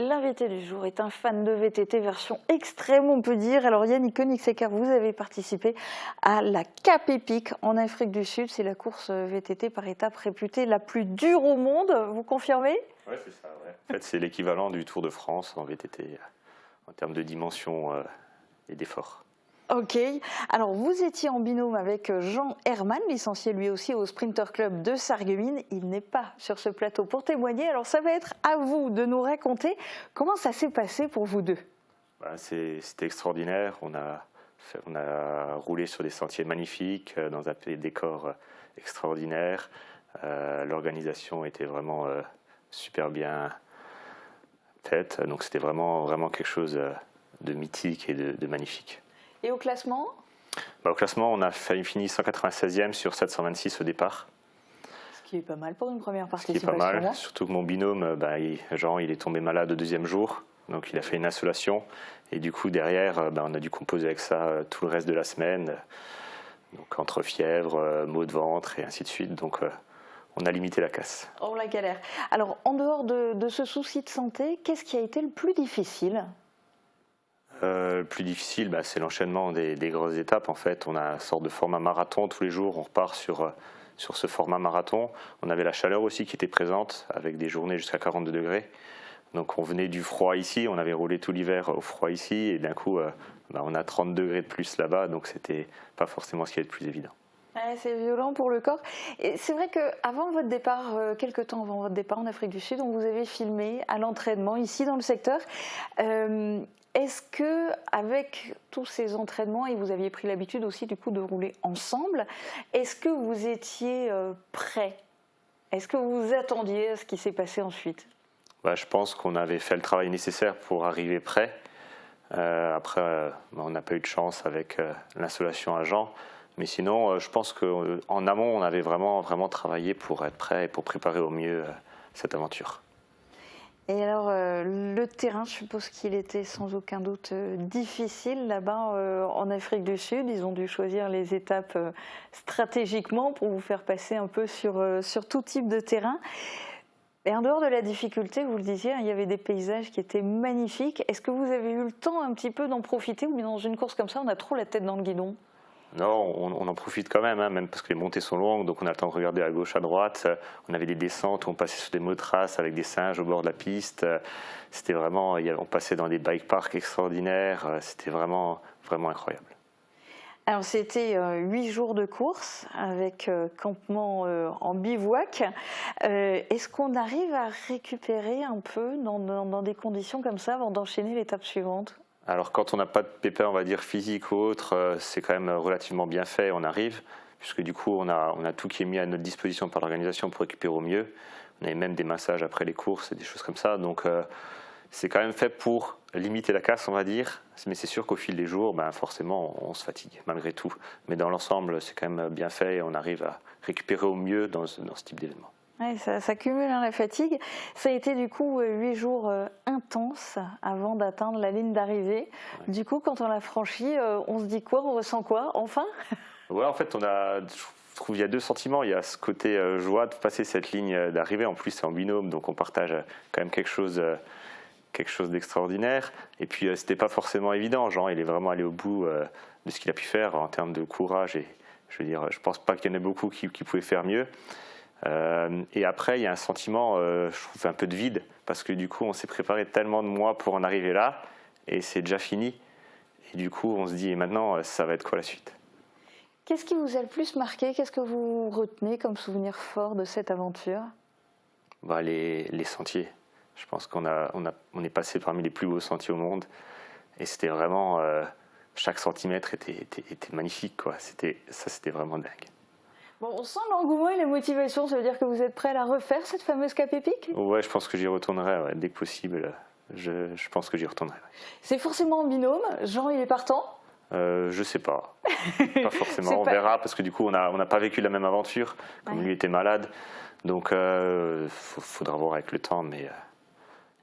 L'invité du jour est un fan de VTT version extrême, on peut dire. Alors Yannick Koenigsegger, vous avez participé à la Cap Epic en Afrique du Sud. C'est la course VTT par étape réputée la plus dure au monde. Vous confirmez? Oui, c'est ça. Ouais. En fait, c'est l'équivalent du Tour de France en VTT en termes de dimension et d'effort. Ok, alors vous étiez en binôme avec Jean Herman, licencié lui aussi au Sprinter Club de Sarreguemines. Il n'est pas sur ce plateau pour témoigner, alors ça va être à vous de nous raconter comment ça s'est passé pour vous deux. C'était extraordinaire, on a roulé sur des sentiers magnifiques, dans un décor extraordinaire. L'organisation était vraiment super bien faite, donc c'était vraiment quelque chose de mythique et de magnifique. Et au classement? Au classement, on a fini 196e sur 726 au départ. Ce qui est pas mal pour une première participation. Ce qui est pas mal, surtout que mon binôme, Jean, il est tombé malade au deuxième jour. Donc il a fait une insolation. Et du coup, derrière, on a dû composer avec ça tout le reste de la semaine. Donc entre fièvre, maux de ventre et ainsi de suite. Donc on a limité la casse. Oh la galère. Alors en dehors de ce souci de santé, qu'est-ce qui a été le plus difficile? Le plus difficile, c'est l'enchaînement des grosses étapes. En fait, on a une sorte de format marathon tous les jours. On repart sur ce format marathon. On avait la chaleur aussi qui était présente, avec des journées jusqu'à 42 degrés. Donc on venait du froid ici, on avait roulé tout l'hiver au froid ici, et d'un coup, on a 30 degrés de plus là-bas, donc c'était pas forcément ce qui est le plus évident. Ouais, c'est violent pour le corps. Et c'est vrai qu'avant votre départ, quelques temps avant votre départ en Afrique du Sud, on vous avait filmé à l'entraînement ici dans le secteur. Est-ce que avec tous ces entraînements, et vous aviez pris l'habitude aussi du coup de rouler ensemble, est-ce que vous étiez prêt? Est-ce que vous vous attendiez à ce qui s'est passé ensuite? Je pense qu'on avait fait le travail nécessaire pour arriver prêt. Après, on n'a pas eu de chance avec l'insolation à Jean. Mais sinon, je pense qu'en amont, on avait vraiment travaillé pour être prêt et pour préparer au mieux cette aventure. Et alors, le terrain, je suppose qu'il était sans aucun doute difficile là-bas en Afrique du Sud. Ils ont dû choisir les étapes stratégiquement pour vous faire passer un peu sur tout type de terrain. Et en dehors de la difficulté, vous le disiez, il y avait des paysages qui étaient magnifiques. Est-ce que vous avez eu le temps un petit peu d'en profiter, ou bien dans une course comme ça, on a trop la tête dans le guidon? Non, on en profite quand même, même parce que les montées sont longues, donc on a le temps de regarder à gauche, à droite. On avait des descentes où on passait sur des motraces avec des singes au bord de la piste. C'était vraiment, on passait dans des bike parks extraordinaires. C'était vraiment incroyable. Alors c'était 8 jours de course avec campement en bivouac. Est-ce qu'on arrive à récupérer un peu dans des conditions comme ça avant d'enchaîner l'étape suivante? Alors quand on n'a pas de pépin, on va dire physique ou autre, c'est quand même relativement bien fait, on arrive, puisque du coup on a tout qui est mis à notre disposition par l'organisation pour récupérer au mieux. On avait même des massages après les courses et des choses comme ça, donc c'est quand même fait pour limiter la casse, on va dire, mais c'est sûr qu'au fil des jours, forcément on se fatigue malgré tout. Mais dans l'ensemble, c'est quand même bien fait et on arrive à récupérer au mieux dans ce type d'événement. Oui, ça cumule la fatigue. Ça a été du coup 8 jours intenses avant d'atteindre la ligne d'arrivée. Ouais. Du coup, quand on l'a franchi, on se dit quoi? On ressent quoi? Enfin? Ouais, en fait, je trouve qu'il y a deux sentiments. Il y a ce côté joie de passer cette ligne d'arrivée. En plus, c'est en binôme, donc on partage quand même quelque chose d'extraordinaire. Et puis, c'était pas forcément évident. Jean, il est vraiment allé au bout de ce qu'il a pu faire en termes de courage. Et je veux dire, je pense pas qu'il y en ait beaucoup qui pouvaient faire mieux. Et après, il y a un sentiment, je trouve, un peu de vide, parce que du coup, on s'est préparé tellement de mois pour en arriver là, et c'est déjà fini. Et du coup, on se dit, et maintenant, ça va être quoi la suite? Qu'est-ce qui vous a le plus marqué? Qu'est-ce que vous retenez comme souvenir fort de cette aventure? Les sentiers. Je pense qu'on est passé parmi les plus beaux sentiers au monde, et c'était vraiment, chaque centimètre était magnifique, quoi. C'était vraiment dingue. Bon, on sent l'engouement et la motivation, ça veut dire que vous êtes prêt à la refaire, cette fameuse Cap Epic? Ouais, je pense que j'y retournerai, ouais, dès que possible. Je pense que j'y retournerai. Ouais. C'est forcément en binôme. Jean, il est partant? Je sais pas. Pas forcément, on verra, parce que du coup, on n'a pas vécu la même aventure, comme lui était malade. Donc, faudra voir avec le temps, mais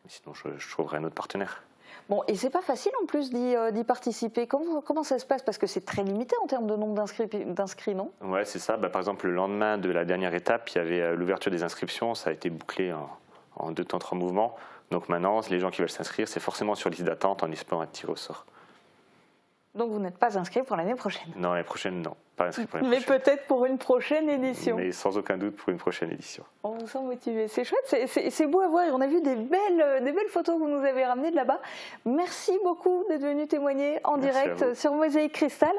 sinon, je trouverai un autre partenaire. Bon, et c'est pas facile en plus d'y participer. Comment ça se passe? Parce que c'est très limité en termes de nombre d'inscrits, non? Ouais, c'est ça. Par exemple, le lendemain de la dernière étape, il y avait l'ouverture des inscriptions. Ça a été bouclé en 2 temps 3 mouvements. Donc maintenant, les gens qui veulent s'inscrire, c'est forcément sur liste d'attente en espérant être tiré au sort. Donc vous n'êtes pas inscrit pour l'année prochaine. Non, l'année prochaine, non. Pas inscrit pour l'année Mais prochaine. peut-être pour une prochaine édition. Mais sans aucun doute pour une prochaine édition. On vous sent motivé. C'est chouette, c'est beau à voir. Et on a vu des belles photos que vous nous avez ramenées de là-bas. Merci beaucoup d'être venu témoigner en Merci à direct vous. sur Mosaïque Cristal.